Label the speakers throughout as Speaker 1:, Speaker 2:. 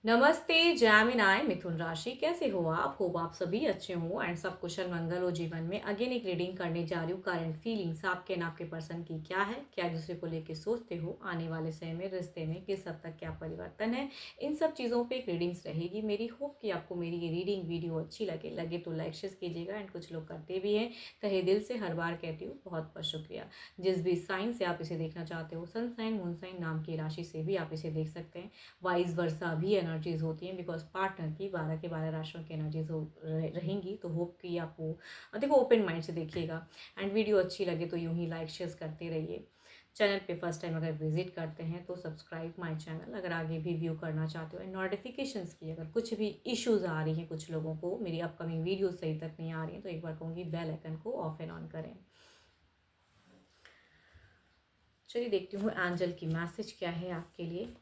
Speaker 1: नमस्ते जैमिनाय मिथुन राशि, कैसे हो आप? होप आप सभी अच्छे हो एंड सब कुशल मंगल हो जीवन में। अगेन एक रीडिंग करने जा रही हूँ। करंट फीलिंग्स आपके एंड आपके पर्सन की क्या है, क्या एक दूसरे को लेके सोचते हो, आने वाले समय में रिश्ते में किस हद तक क्या परिवर्तन है, इन सब चीज़ों पे एक रीडिंग्स रहेगी मेरी। होप कि आपको मेरी ये रीडिंग वीडियो अच्छी लगे तो लाइक शेयर कीजिएगा एंड कुछ लोग करते भी हैं। तहे दिल से हर बार कहती हूँ बहुत बहुत शुक्रिया। जिस भी साइन से आप इसे देखना चाहते हो, सन साइन मून साइन नाम की राशि से भी आप इसे देख सकते हैं। वाइस वर्सा भी एनर्जीज होती हैं बिकॉज पार्टनर की 12 के 12 राशियों की एनर्जीज रहेंगी। तो होप कि आपको देखो ओपन माइंड से देखिएगा एंड वीडियो अच्छी लगे तो यूं ही लाइक शेयर करते रहिए। चैनल पे फर्स्ट टाइम अगर विजिट करते हैं तो सब्सक्राइब माय चैनल, अगर आगे भी व्यू करना चाहते हो। एंड नोटिफिकेशंस की अगर कुछ भी इश्यूज आ रही हैं, कुछ लोगों को मेरी अपकमिंग वीडियो सही तक नहीं आ रही हैं, तो एक बार कहूँगी बेल आइकन को ऑफ एंड ऑन करें। चलिए देखती हूँ एंजल की मैसेज क्या है आपके लिए।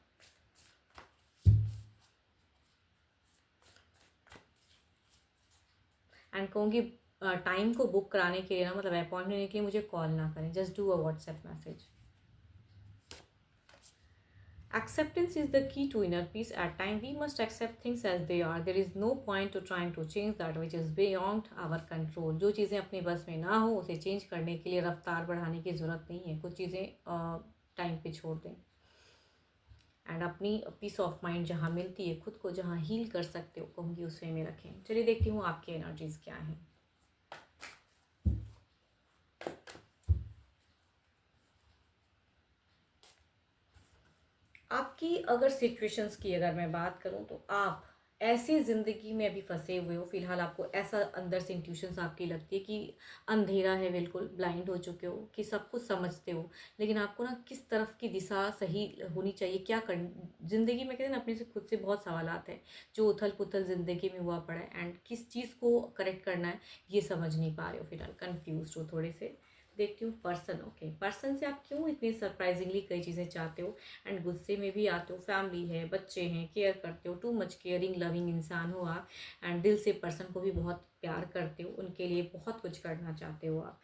Speaker 1: एंड कहूँगी टाइम को बुक कराने के लिए ना, मतलब अपॉइंटमेंट लेने के लिए मुझे कॉल ना करें, just do a WhatsApp message. Acceptance is the key to inner peace. At times, we must accept things as they are. There is no point to trying to change that which is beyond our control. जो चीज़ें अपने बस में ना हो उसे change करने के लिए रफ्तार बढ़ाने की ज़रूरत नहीं है। कुछ चीज़ें टाइम पे छोड़ दें एंड अपनी पीस ऑफ माइंड जहाँ मिलती है, खुद को जहाँ हील कर सकते हो, कहूँगी उस वे में रखें। चलिए देखती हूँ आपकी एनर्जीज क्या हैं। आपकी अगर सिचुएशंस की अगर मैं बात करूं तो आप ऐसी ज़िंदगी में अभी फंसे हुए हो। फिलहाल आपको ऐसा अंदर से इंट्यूशंस आपकी लगती है कि अंधेरा है, बिल्कुल ब्लाइंड हो चुके हो, कि सब कुछ समझते हो लेकिन आपको ना किस तरफ की दिशा सही होनी चाहिए, क्या कर ज़िंदगी में कहते हैं ना, अपने से खुद से बहुत सवालात हैं जो उथल पुथल ज़िंदगी में हुआ पड़ा है एंड किस चीज़ को करेक्ट करना है ये समझ नहीं पा रहे हो। फिलहाल कन्फ्यूज हो थोड़े से। देखती हूँ पर्सन। ओके, पर्सन से आप क्यों इतनी सरप्राइजिंगली कई चीज़ें चाहते हो एंड गुस्से में भी आते हो। फैमिली है, बच्चे हैं, केयर करते हो, टू मच केयरिंग लविंग इंसान हो आप एंड दिल से पर्सन को भी बहुत प्यार करते हो, उनके लिए बहुत कुछ करना चाहते हो आप।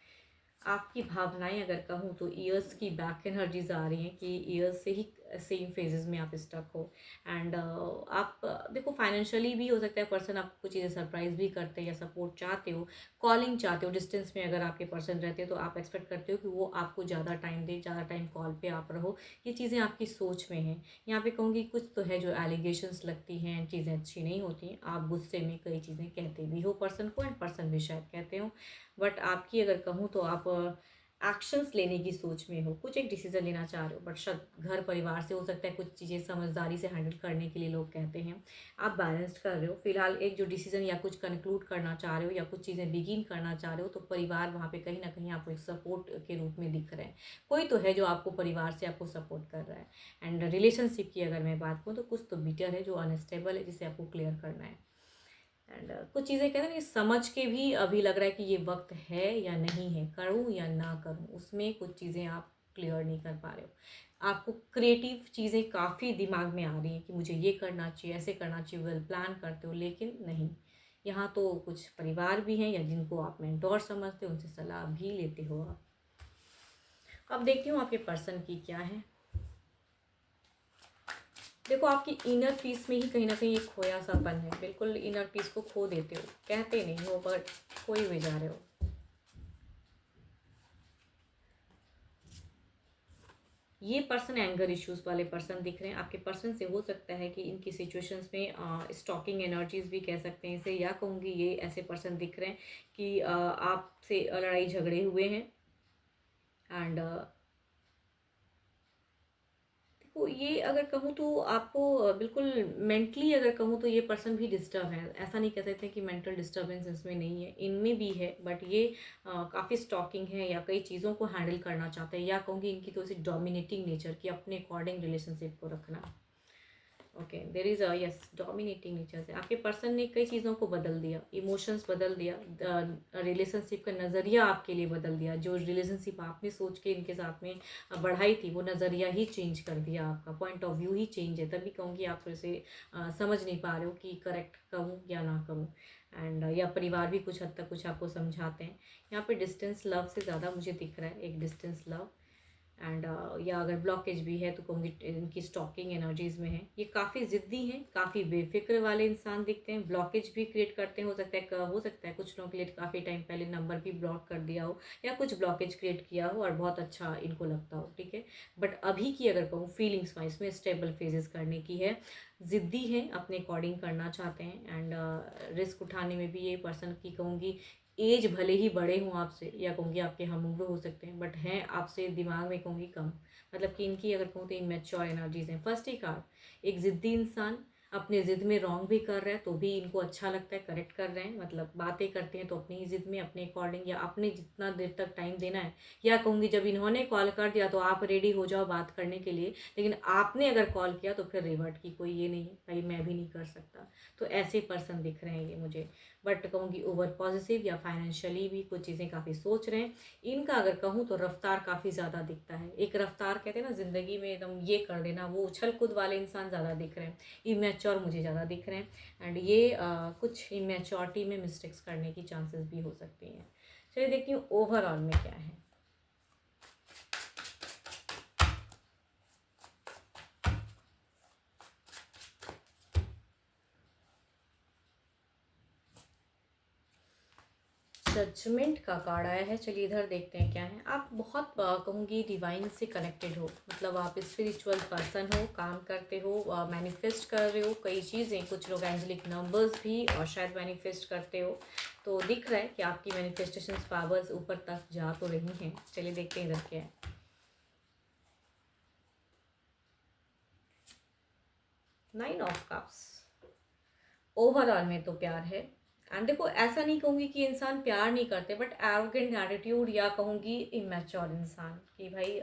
Speaker 1: आपकी भावनाएं अगर कहूँ तो ईयर्स की बैक एनर्जीज आ रही हैं कि ईयर्स से ही सेम फेजेस में आप स्टक हो एंड आप देखो फाइनेंशियली भी हो सकता है पर्सन आपको चीज़ें सरप्राइज भी करते हैं या सपोर्ट चाहते हो, कॉलिंग चाहते हो। डिस्टेंस में अगर आपके पर्सन रहते हो तो आप एक्सपेक्ट करते हो कि वो आपको ज़्यादा टाइम दे, ज़्यादा टाइम कॉल पे आप रहो। ये चीज़ें आपकी सोच में हैं। यहाँ पे कहूँगी कुछ तो है जो एलिगेशंस लगती हैं, चीज़ें अच्छी नहीं होती हैं। आप गुस्से में कई चीज़ें कहते भी हो पर्सन को एंड पर्सन भी शायद कहते हो। बट आपकी अगर कहूँ तो आप एक्शंस लेने की सोच में हो, कुछ एक डिसीजन लेना चाह रहे हो बट शायद घर परिवार से हो सकता है कुछ चीज़ें समझदारी से हैंडल करने के लिए लोग कहते हैं। आप बैलेंस्ड कर रहे हो फिलहाल, एक जो डिसीजन या कुछ कंक्लूड करना चाह रहे हो या कुछ चीज़ें बिगिन करना चाह रहे हो, तो परिवार वहाँ पे कहीं ना कहीं आपको एक सपोर्ट के रूप में दिख रहा है। कोई तो है जो आपको परिवार से आपको सपोर्ट कर रहा है। एंड रिलेशनशिप की अगर मैं बात करूँ तो कुछ तो बीटर है जो अनस्टेबल है, जिसे आपको क्लियर करना है। एंड कुछ चीज़ें कहते हैं ना, समझ के भी अभी लग रहा है कि ये वक्त है या नहीं है, करूँ या ना करूँ, उसमें कुछ चीज़ें आप क्लियर नहीं कर पा रहे हो। आपको क्रिएटिव चीज़ें काफ़ी दिमाग में आ रही हैं कि मुझे ये करना चाहिए, ऐसे करना चाहिए, वेल प्लान करते हो लेकिन नहीं। यहाँ तो कुछ परिवार भी हैं या जिनको आप मेंटोर समझते हो, उनसे सलाह भी लेते हो आप। अब देखती हूँ आपके पर्सन की क्या है। देखो आपकी इनर पीस में ही कहीं ना कहीं एक खोया सापन है। बिल्कुल इनर पीस को खो देते हो, कहते नहीं हो बट खोए हुए जा रहे हो। ये पर्सन एंगर इश्यूज वाले पर्सन दिख रहे हैं। आपके पर्सन से हो सकता है कि इनकी सिचुएशंस में स्टॉकिंग एनर्जीज भी कह सकते हैं इसे, या कहूँगी ये ऐसे पर्सन दिख रहे हैं कि आपसे लड़ाई झगड़े हुए हैं एंड देखो ये अगर कहूँ तो आपको बिल्कुल मेंटली अगर कहूँ तो ये पर्सन भी डिस्टर्ब है। ऐसा नहीं कह सकते कि मेंटल डिस्टर्बेंस इसमें नहीं है, इनमें भी है बट ये काफ़ी स्टॉकिंग है या कई चीज़ों को हैंडल करना चाहते हैं, या कहूँगी इनकी थोड़ी सी डोमिनेटिंग नेचर की अपने अकॉर्डिंग रिलेशनशिप को रखना। Okay, there is a yes dominating nature से आपके पर्सन ने कई चीज़ों को बदल दिया, इमोशंस बदल दिया, रिलेशनशिप का नज़रिया आपके लिए बदल दिया। जो रिलेशनशिप आपने सोच के इनके साथ में बढ़ाई थी वो नज़रिया ही चेंज कर दिया, आपका point of view he change है। तभी कहूँगी आप थोड़े से समझ नहीं पा रहे हो कि करेक्ट करूँ या ना करूँ। एंड या परिवार भी कुछ हद तक कुछ आपको समझाते हैं। यहाँ पे डिस्टेंस लव से ज़्यादा मुझे दिख रहा है, एक डिस्टेंस लव एंड या अगर ब्लॉकेज भी है तो कहूँगी इनकी स्टॉकिंग एनर्जीज़ में है। ये काफ़ी ज़िद्दी हैं, काफ़ी बेफिक्र वाले इंसान दिखते हैं, ब्लॉकेज भी क्रिएट करते हैं। हो सकता है कुछ लोगों के लिए काफ़ी टाइम पहले नंबर भी ब्लॉक कर दिया हो या कुछ ब्लॉकेज क्रिएट किया हो और बहुत अच्छा इनको लगता हो, ठीक है। बट अभी की अगर कहूँ फीलिंग्स वाइज में स्टेबल फेजेस करने की है, ज़िद्दी हैं, अपने अकॉर्डिंग करना चाहते हैं एंड रिस्क उठाने में भी ये पर्सन की कहूँगी एज भले ही बड़े हों आपसे या कहूँगी आपके हम उम्र हो सकते हैं, बट हैं आपसे दिमाग में कहूँगी कम। मतलब कि इनकी अगर कहूँ तो इमेच्योर एनर्जीज हैं। फर्स्ट ही कार्ड, एक ज़िद्दी इंसान अपने ज़िद में रॉन्ग भी कर रहा है तो भी इनको अच्छा लगता है, करेक्ट कर रहे हैं। मतलब बातें करते हैं तो अपनी ही ज़िद में अपने अकॉर्डिंग या अपने जितना देर तक टाइम देना है, या कहूँगी जब इन्होंने कॉल कर दिया तो आप रेडी हो जाओ बात करने के लिए, लेकिन आपने अगर कॉल किया तो फिर रिवर्ट की कोई ये नहीं है भाई मैं भी नहीं कर सकता। तो ऐसे पर्सन दिख रहे हैं ये मुझे। बट कहूँगी ओवर पॉजिटिव या फाइनेंशियली भी कुछ चीज़ें काफ़ी सोच रहे हैं। इनका अगर कहूँ तो रफ्तार काफ़ी ज़्यादा दिखता है। एक रफ्तार कहते हैं ना ज़िंदगी में एकदम ये कर देना, वो उछल कूद वाले इंसान ज़्यादा दिख रहे हैं। इमेच्योर मुझे ज़्यादा दिख रहे हैं एंड ये कुछ इमेच्योरिटी में मिस्टेक्स करने की चांसेस भी हो सकती हैं। चलिए देखती हूँ ओवरऑल में क्या है। जजमेंट का कार्ड आया है। चलिए इधर देखते हैं क्या है। आप बहुत कहूँगी डिवाइन से कनेक्टेड हो, मतलब आप स्पिरिचुअल पर्सन हो, काम करते हो, मैनिफेस्ट कर रहे हो कई चीज़ें। कुछ लोग एंजेलिक नंबर्स भी और शायद मैनिफेस्ट करते हो। तो दिख रहा है कि आपकी मैनिफेस्टेशन पावर्स ऊपर तक जा तो रही हैं। चलिए देखते हैं इधर क्या है। नाइन ऑफ कप्स, ओवरऑल में तो प्यार है। एंड देखो ऐसा नहीं कहूँगी कि इंसान प्यार नहीं करते, बट एरोगेंट एटीट्यूड या कहूँगी इमेच्योर इंसान कि भाई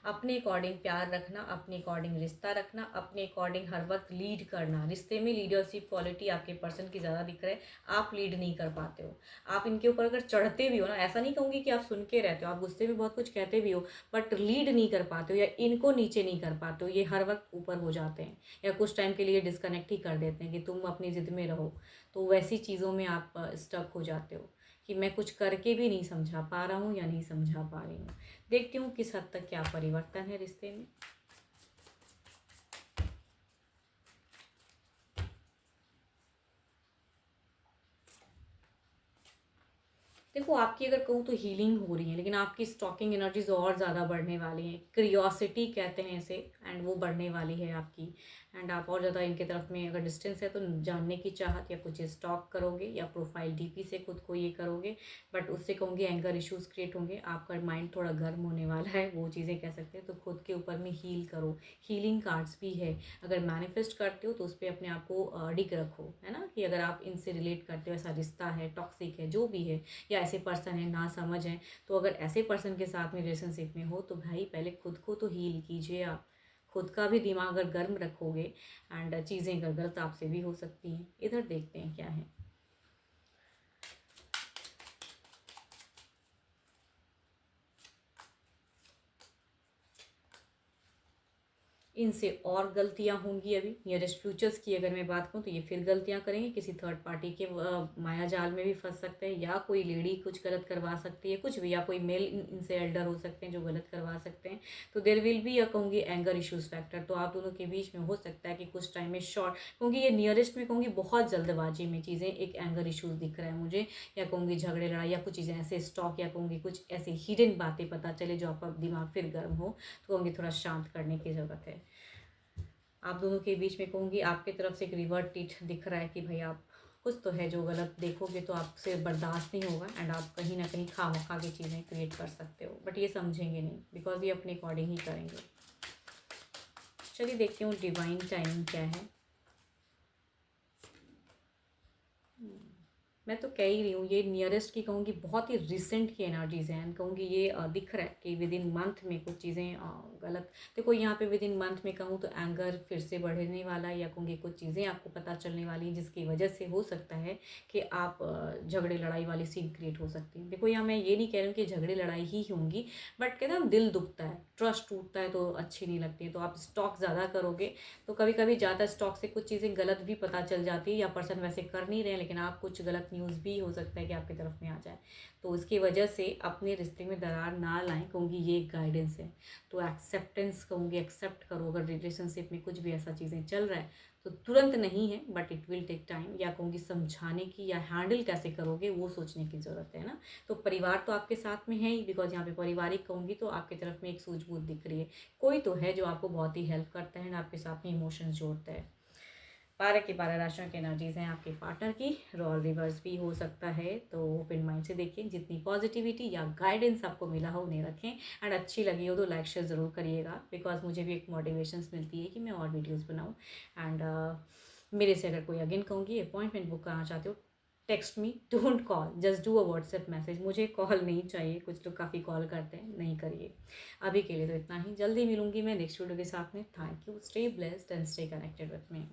Speaker 1: अपने अकॉर्डिंग प्यार रखना, अपने अकॉर्डिंग रिश्ता रखना, अपने अकॉर्डिंग हर वक्त लीड करना। रिश्ते में लीडरशिप क्वालिटी आपके पर्सन की ज़्यादा दिख रहा है। आप लीड नहीं कर पाते हो। आप इनके ऊपर अगर चढ़ते भी हो ना, ऐसा नहीं कहूँगी कि आप सुन के रहते हो, आप गुस्से में बहुत कुछ कहते भी हो, बट लीड नहीं कर पाते हो या इनको नीचे नहीं कर पाते हो। ये हर वक्त ऊपर हो जाते हैं या कुछ टाइम के लिए डिस्कनेक्ट ही कर देते हैं कि तुम अपनी ज़िद में रहो। तो वैसी चीज़ों में आप स्टक हो जाते हो कि मैं कुछ करके भी नहीं समझा पा रहा हूँ या नहीं समझा पा रही हूँ। देखती हूँ किस हद तक क्या परिवर्तन है रिश्ते में। देखो आपकी अगर कहूँ तो हीलिंग हो रही है, लेकिन आपकी स्टॉकिंग एनर्जीज और ज़्यादा बढ़ने वाली हैं। क्रियोसिटी कहते हैं इसे, एंड वो बढ़ने वाली है आपकी। एंड आप और ज़्यादा इनके तरफ में अगर डिस्टेंस है तो जानने की चाहत या कुछ स्टॉक करोगे या प्रोफाइल डीपी से खुद को ये करोगे। बट उससे कहूँगी एंगर इश्यूज़ क्रिएट होंगे, आपका माइंड थोड़ा गर्म होने वाला है, वो चीज़ें कह सकते हैं। तो खुद के ऊपर में हील करो। हीलिंग कार्ड्स भी है, अगर मैनिफेस्ट करते हो तो उस पर अपने आप को अडिग रखो, है ना, कि अगर आप इनसे रिलेट करते हो, ऐसा रिश्ता है, टॉक्सिक है, जो भी है, या ऐसे पर्सन है ना समझ है, तो अगर ऐसे पर्सन के साथ में रिलेशनशिप में हो तो भाई पहले खुद को तो हील कीजिए। आप खुद का भी दिमाग अगर गर्म रखोगे एंड चीज़ें अगर गलत आपसे भी हो सकती हैं। इधर देखते हैं क्या है। इनसे और गलतियां होंगी अभी नियरेस्ट फ्यूचर्स की अगर मैं बात करूँ तो ये फिर गलतियां करेंगे, किसी थर्ड पार्टी के माया जाल में भी फंस सकते हैं, या कोई लेडी कुछ गलत करवा सकती है, कुछ भी, या कोई मेल इनसे एल्डर हो सकते हैं जो गलत करवा सकते हैं। तो देर विल भी या कहूँगी एंगर इश्यूज फैक्टर, तो आप दोनों के बीच में हो सकता है कि कुछ टाइम में शॉर्ट, क्योंकि ये नियरेस्ट में कहूँगी बहुत जल्दबाजी में चीज़ें, एक एंगर इश्यूज दिख रहा है मुझे, या कहूँगी झगड़े लड़ाई या कुछ चीज़ें ऐसे स्टॉक, या कहूँगी कुछ ऐसी हिडन बातें पता चले जो आपका दिमाग फिर गर्म हो, तो कहूँगी थोड़ा शांत करने की ज़रूरत है। आप दोनों के बीच में कहूँगी आपकी तरफ से एक रिवर्ट टीट दिख रहा है कि भाई आप कुछ तो है जो गलत देखोगे तो आपसे बर्दाश्त नहीं होगा, एंड आप कहीं ना कहीं खामखा की चीज़ें क्रिएट कर सकते हो, बट ये समझेंगे नहीं बिकॉज ये अपने अकॉर्डिंग ही करेंगे। चलिए देखती हूँ डिवाइन टाइमिंग क्या है। मैं तो कह ही रही हूँ ये नियरेस्ट की कहूँगी बहुत ही रिसेंट की एनर्जीज हैं, कहूँगी ये दिख रहा है कि विद इन मंथ में कुछ चीज़ें गलत। देखो यहाँ पे विद इन मंथ में कहूँ तो एंगर फिर से बढ़ने वाला है, या कहूँगी कुछ चीज़ें आपको पता चलने वाली जिसकी वजह से हो सकता है कि आप झगड़े लड़ाई वाली सीन क्रिएट हो सकती है। देखो यहाँ मैं ये नहीं कह रही हूँ कि झगड़े लड़ाई ही होंगी, बट कहते हैं ना दिल दुखता है, ट्रस्ट टूटता है तो अच्छी नहीं लगती है। तो आप स्टॉक ज़्यादा करोगे तो कभी कभी ज़्यादा स्टॉक से कुछ चीज़ें गलत भी पता चल जाती है, या पर्सन वैसे कर नहीं रहे हैं लेकिन आप कुछ गलत न्यूज़ भी हो सकता है कि आपकी तरफ में आ जाए। तो इसकी वजह से अपने रिश्ते में दरार ना लाएं, कहूँगी ये एक गाइडेंस है। तो एक्सेप्टेंस कहूँगी, एक्सेप्ट करो अगर रिलेशनशिप में कुछ भी ऐसा चीज़ें चल रहा है तो तुरंत नहीं है, but it will take time, या कहूँगी समझाने की या हैंडल कैसे करोगे वो सोचने की ज़रूरत है ना। तो परिवार तो आपके साथ में है ही, बिकॉज यहाँ पे पारिवारिक कहूँगी तो आपकी तरफ में एक सूझबूझ दिख रही है, कोई तो है जो आपको बहुत ही हेल्प करता है, आपके साथ में इमोशंस जोड़ता है। 12 की 12 राशियों की एनर्जीज हैं आपके पार्टनर की, रोल रिवर्स भी हो सकता है, तो ओपन माइंड से देखिए, जितनी पॉजिटिविटी या गाइडेंस आपको मिला हो उन्हें रखें, एंड अच्छी लगी हो तो लाइक शेयर ज़रूर करिएगा, बिकॉज मुझे भी एक मोटिवेशंस मिलती है कि मैं और वीडियोज़ बनाऊँ। एंड मेरे से अगर कोई अगेन कहूँगी अपॉइंटमेंट बुक कराना चाहते हो, text me, don't call, just do a WhatsApp message. मुझे कॉल नहीं चाहिए, कुछ लोग काफ़ी कॉल करते हैं, नहीं करिए। अभी के लिए तो इतना ही, जल्दी मिलूंगी मैं नेक्स्ट वीडियो के साथ में। Thank you, stay blessed and stay connected with me.